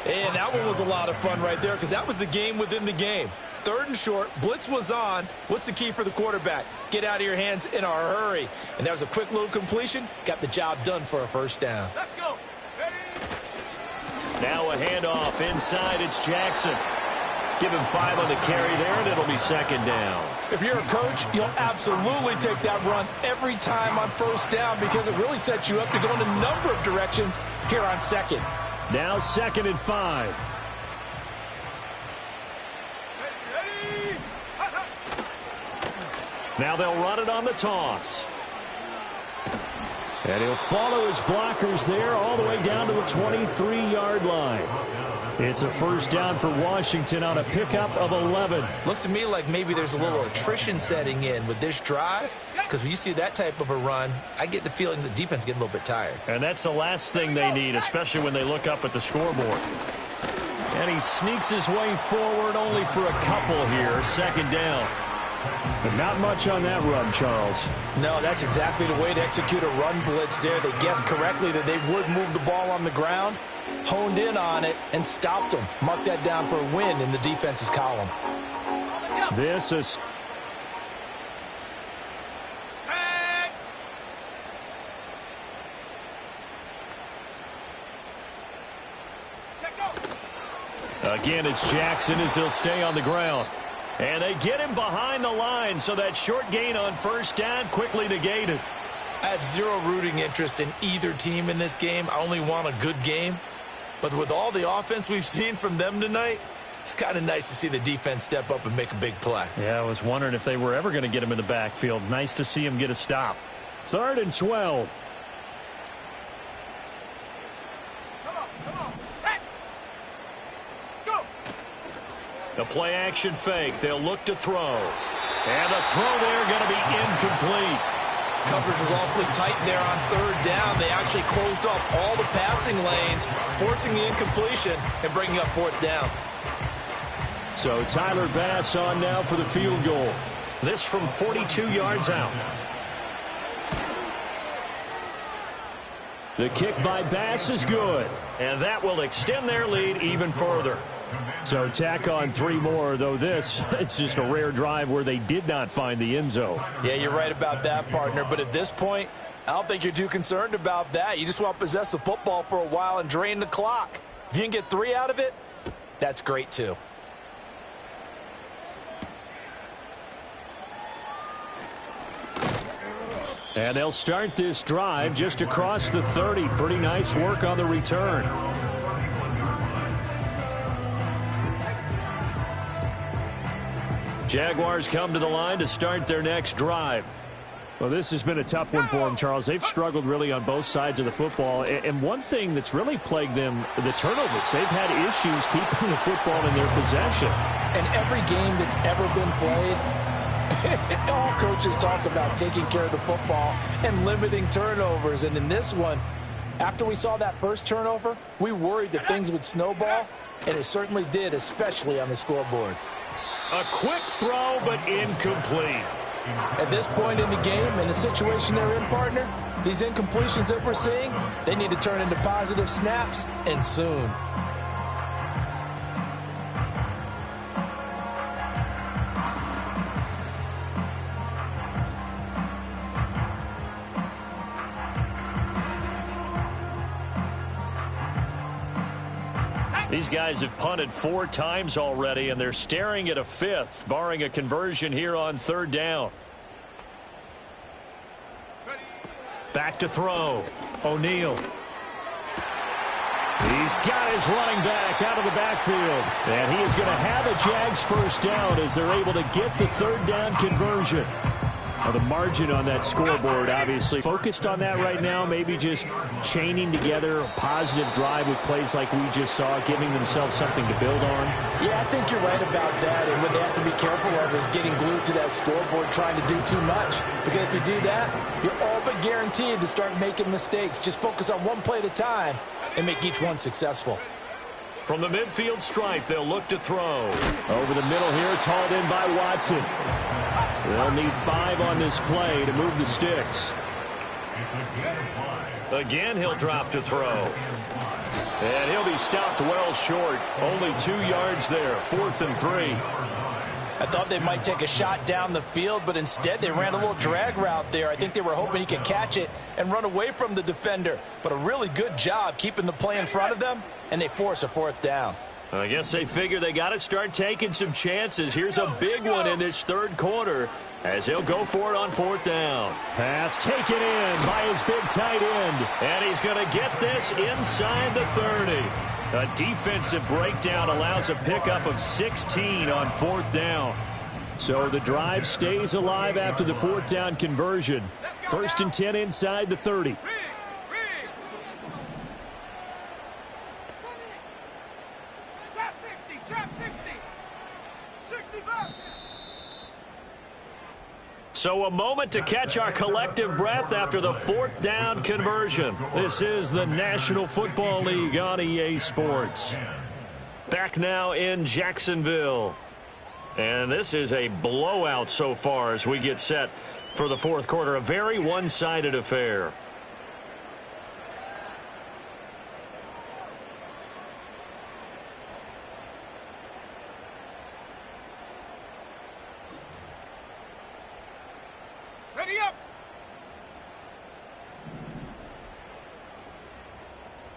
And that one was a lot of fun right there because that was the game within the game. 3rd and short, blitz was on. What's the key for the quarterback? Get out of your hands in a hurry. And that was a quick little completion. Got the job done for a 1st down. Let's go. Now a handoff inside. It's Jackson. Give him 5 on the carry there, and it'll be 2nd down. If you're a coach, you'll absolutely take that run every time on 1st down because it really sets you up to go in a number of directions here on 2nd. Now 2nd and 5. Ready. Now they'll run it on the toss. And he'll follow his blockers there all the way down to the 23-yard line. It's a 1st down for Washington on a pickup of 11. Looks to me like maybe there's a little attrition setting in with this drive because when you see that type of a run, I get the feeling the defense getting a little bit tired. And that's the last thing they need, especially when they look up at the scoreboard. And he sneaks his way forward only for a couple here. 2nd down. But not much on that run, Charles. No, that's exactly the way to execute a run blitz there. They guessed correctly that they would move the ball on the ground, honed in on it, and stopped them. Mark that down for a win in the defense's column. This is... Again, it's Jackson as he'll stay on the ground. And they get him behind the line, so that short gain on 1st down quickly negated. I have zero rooting interest in either team in this game. I only want a good game. But with all the offense we've seen from them tonight, it's kind of nice to see the defense step up and make a big play. Yeah, I was wondering if they were ever going to get him in the backfield. Nice to see him get a stop. 3rd and 12. Come on. Set. Go. The play-action fake. They'll look to throw. And the throw there going to be incomplete. Coverage was awfully tight there on 3rd down. They actually closed off all the passing lanes, forcing the incompletion and bringing up 4th down. So Tyler Bass on now for the field goal. This from 42 yards out. The kick by Bass is good. And that will extend their lead even further. So tack on 3 more, though this, it's just a rare drive where they did not find the end zone. Yeah, you're right about that, partner. But at this point, I don't think you're too concerned about that. You just want to possess the football for a while and drain the clock. If you can get 3 out of it, that's great too. And they'll start this drive just across the 30. Pretty nice work on the return. Jaguars come to the line to start their next drive. Well, this has been a tough one for them, Charles. They've struggled really on both sides of the football. And one thing that's really plagued them, the turnovers. They've had issues keeping the football in their possession. And every game that's ever been played, all coaches talk about taking care of the football and limiting turnovers. And in this one, after we saw that first turnover, we worried that things would snowball, and it certainly did, especially on the scoreboard. A quick throw, but incomplete. At this point in the game, in the situation they're in, partner, these incompletions that we're seeing, they need to turn into positive snaps, and soon. These guys have punted 4 times already, and they're staring at a 5th, barring a conversion here on 3rd down. Back to throw. O'Neal. He's got his running back out of the backfield. And he is going to have a Jags first down as they're able to get the 3rd down conversion. Now the margin on that scoreboard, obviously focused on that right now, maybe just chaining together a positive drive with plays like we just saw, giving themselves something to build on. Yeah, I think you're right about that, and what they have to be careful of is getting glued to that scoreboard trying to do too much, because if you do that, you're all but guaranteed to start making mistakes. Just focus on one play at a time and make each one successful. From the midfield stripe, they'll look to throw. Over the middle here, it's hauled in by Watson. They'll need 5 on this play to move the sticks. Again, he'll drop to throw. And he'll be stopped well short. Only 2 yards there, 4th and 3. I thought they might take a shot down the field, but instead they ran a little drag route there. I think they were hoping he could catch it and run away from the defender. But a really good job keeping the play in front of them, and they force a 4th down. I guess they figure they got to start taking some chances. Here's a big one in this 3rd quarter as he'll go for it on 4th down. Pass taken in by his big tight end. And he's going to get this inside the 30. A defensive breakdown allows a pickup of 16 on 4th down. So the drive stays alive after the 4th down conversion. 1st and 10 inside the 30. So a moment to catch our collective breath after the 4th down conversion. This is the National Football League on EA Sports. Back now in Jacksonville. And this is a blowout so far as we get set for the 4th quarter. A very one-sided affair. Ready up.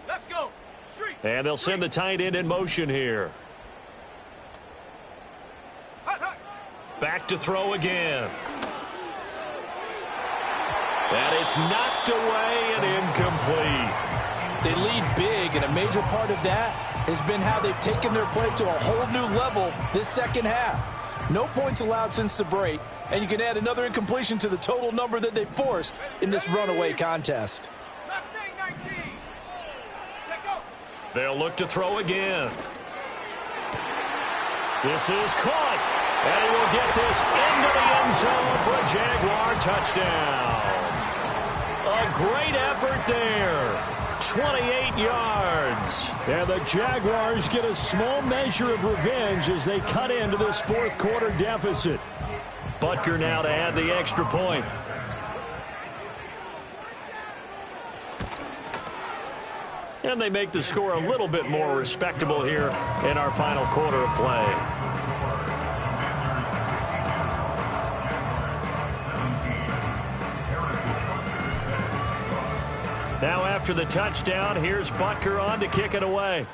Let's go. Street. And they'll send the tight end in motion here. Back to throw again. And it's knocked away and incomplete. They lead big, and a major part of that has been how they've taken their play to a whole new level this second half. No points allowed since the break, and you can add another incompletion to the total number that they forced in this runaway contest. They'll look to throw again. This is caught, and he will get this into the end zone for a Jaguar touchdown. A great effort there. 28 yards. And the Jaguars get a small measure of revenge as they cut into this 4th quarter deficit. Butker now to add the extra point. And they make the score a little bit more respectable here in our final quarter of play. Now after the touchdown, here's Butker on to kick it away.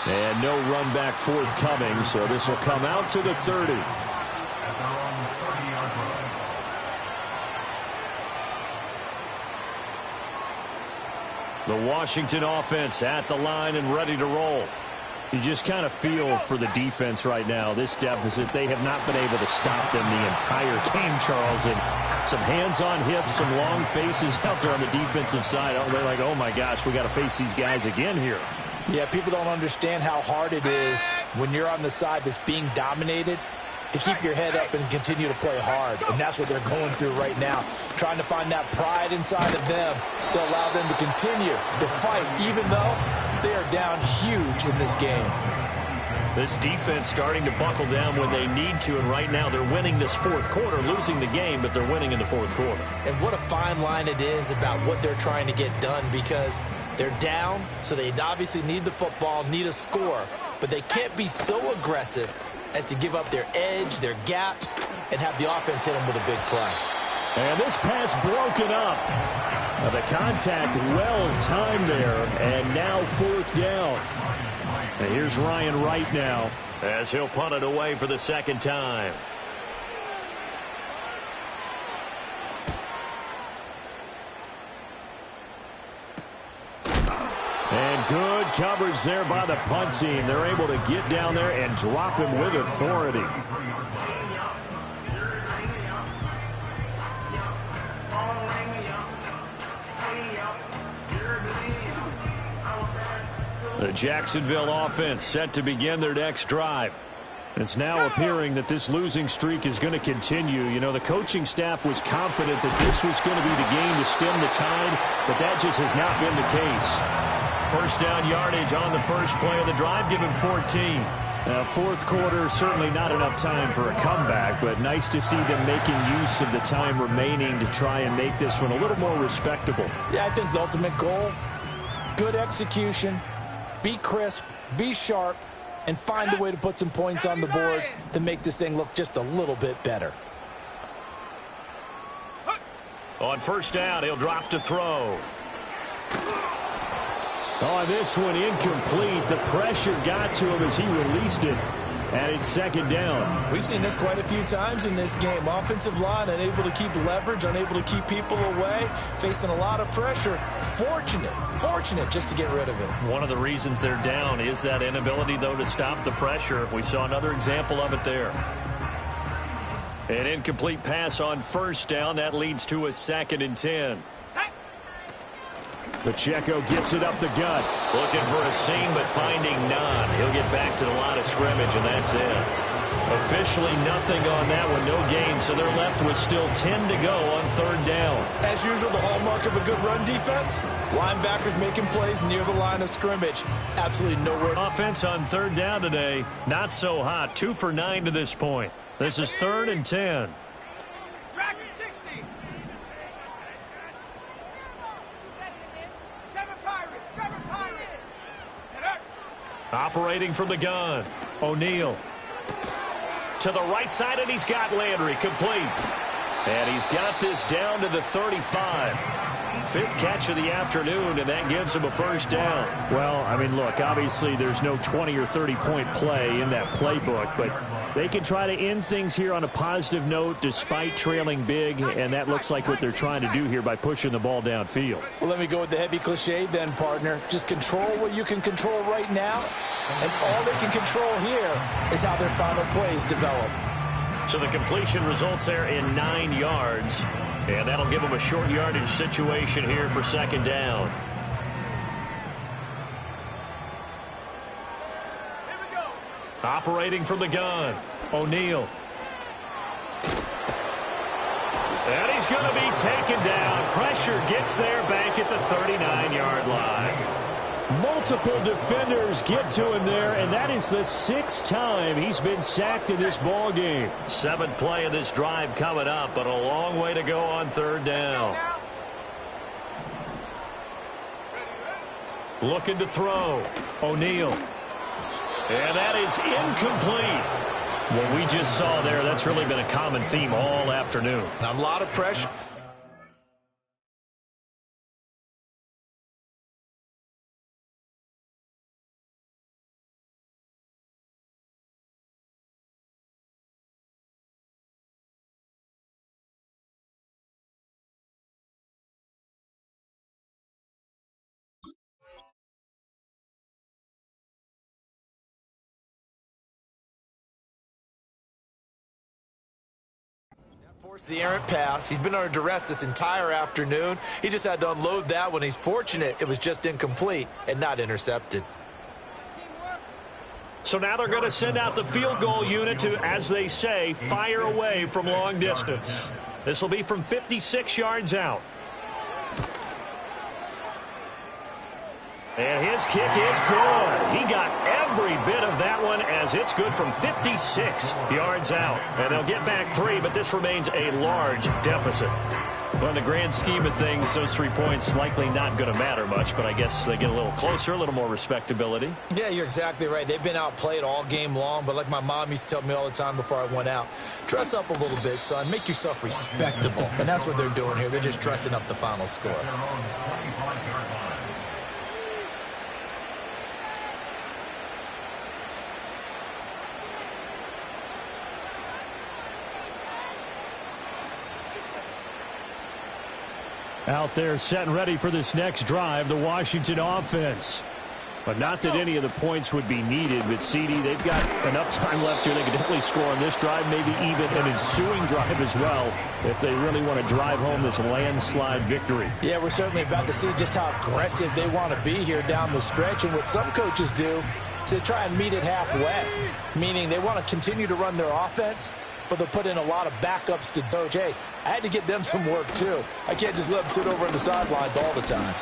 And no run back forthcoming, so this will come out to the 30. at their own 30-yard line. The Washington offense at the line and ready to roll. You just kind of feel for the defense right now. This deficit, they have not been able to stop them the entire game, Charles. And some hands on hips, some long faces out there on the defensive side. Oh, they're like, oh, my gosh, we got to face these guys again here. Yeah, people don't understand how hard it is when you're on the side that's being dominated to keep your head up and continue to play hard. And that's what they're going through right now, trying to find that pride inside of them to allow them to continue to fight, even though they are down huge in this game. This defense starting to buckle down when they need to, and right now they're winning this fourth quarter, losing the game, but they're winning in the fourth quarter. And what a fine line it is about what they're trying to get done, because they're down, so they obviously need the football, need a score, but they can't be so aggressive as to give up their edge, their gaps, and have the offense hit them with a big play. And this pass broken up. The contact well timed there, and now fourth down. And here's Ryan Wright now, as he'll punt it away for the second time. And good coverage there by the punt team. They're able to get down there and drop him with authority. The Jacksonville offense set to begin their next drive. It's now appearing that this losing streak is going to continue. You know, the coaching staff was confident that this was going to be the game to stem the tide, but that just has not been the case. First down yardage on the first play of the drive, give him 14. Fourth quarter, certainly not enough time for a comeback, but nice to see them making use of the time remaining to try and make this one a little more respectable. Yeah, I think the ultimate goal, good execution, be crisp, be sharp, and find a way to put some points on the board to make this thing look just a little bit better. On first down, he'll drop to throw. Oh, this one incomplete. The pressure got to him as he released it. And it's second down. We've seen this quite a few times in this game. Offensive line unable to keep leverage, unable to keep people away, facing a lot of pressure. Fortunate just to get rid of it. One of the reasons they're down is that inability, though, to stop the pressure. We saw another example of it there. An incomplete pass on first down. That leads to a 2nd and 10. Pacheco gets it up the gut. Looking for a seam, but finding none. He'll get back to the line of scrimmage, and that's it. Officially nothing on that one, no gain, so they're left with still 10 to go on third down. As usual, the hallmark of a good run defense, linebackers making plays near the line of scrimmage. Absolutely nowhere. Offense on third down today, not so hot. 2 for 9 to this point. This is 3rd and 10. Operating from the gun, O'Neal. To the right side, and he's got Landry complete. And he's got this down to the 35. 5th catch of the afternoon, and that gives him a first down. Well, I mean, look, obviously there's no 20 or 30-point play in that playbook, but they can try to end things here on a positive note despite trailing big, and that looks like what they're trying to do here by pushing the ball downfield. Well, let me go with the heavy cliche then, partner. Just control what you can control right now, and all they can control here is how their final plays develop. So the completion results there in 9 yards, and that'll give them a short yardage situation here for second down. Operating from the gun, O'Neal. And he's going to be taken down. Pressure gets there back at the 39-yard line. Multiple defenders get to him there, and that is the 6th time he's been sacked in this ball game. 7th play of this drive coming up, but a long way to go on third down. Looking to throw, O'Neal. And that is incomplete. What we just saw there, that's really been a common theme all afternoon. A lot of pressure. The errant pass. He's been under duress this entire afternoon. He just had to unload that one. He's fortunate it was just incomplete and not intercepted. So now they're going to send out the field goal unit to, as they say, fire away from long distance. This will be from 56 yards out. And his kick is good. He got every bit of that one as it's good from 56 yards out. And they'll get back 3, but this remains a large deficit. Well, in the grand scheme of things, those 3 points likely not going to matter much, but I guess they get a little closer, a little more respectability. Yeah, you're exactly right. They've been outplayed all game long, but like my mom used to tell me all the time before I went out, dress up a little bit, son. Make yourself respectable. And that's what they're doing here. They're just dressing up the final score. Out there set and ready for this next drive, the Washington offense. But not that any of the points would be needed with CD. They've got enough time left here. They could definitely score on this drive, maybe even an ensuing drive as well, if they really want to drive home this landslide victory. Yeah, we're certainly about to see just how aggressive they want to be here down the stretch. And what some coaches do is they try and meet it halfway, meaning they want to continue to run their offense, but they'll put in a lot of backups to coach. Hey, I had to get them some work, too. I can't just let them sit over on the sidelines all the time.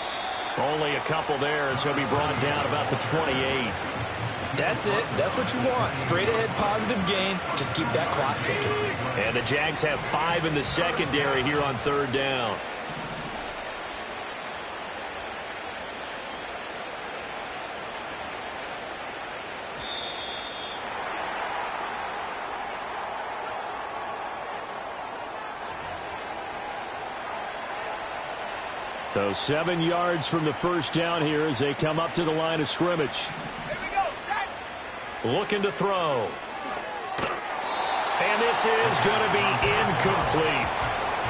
Only a couple there as he'll be brought down about the 28. That's it. That's what you want. Straight ahead positive gain. Just keep that clock ticking. And the Jags have 5 in the secondary here on 3rd down. So 7 yards from the first down here as they come up to the line of scrimmage. Here we go, set. Looking to throw. And this is going to be incomplete.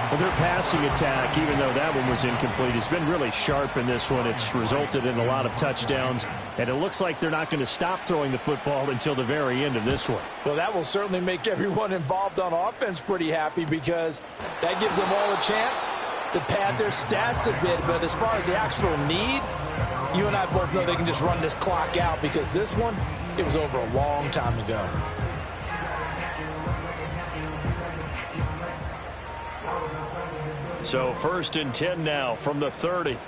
Well, their passing attack, even though that one was incomplete, has been really sharp in this one. It's resulted in a lot of touchdowns, and it looks like they're not going to stop throwing the football until the very end of this one. Well, that will certainly make everyone involved on offense pretty happy because that gives them all a chance to pad their stats a bit. But as far as the actual need, you and I both know they can just run this clock out because this one, it was over a long time ago. So 1st and 10 now from the 30.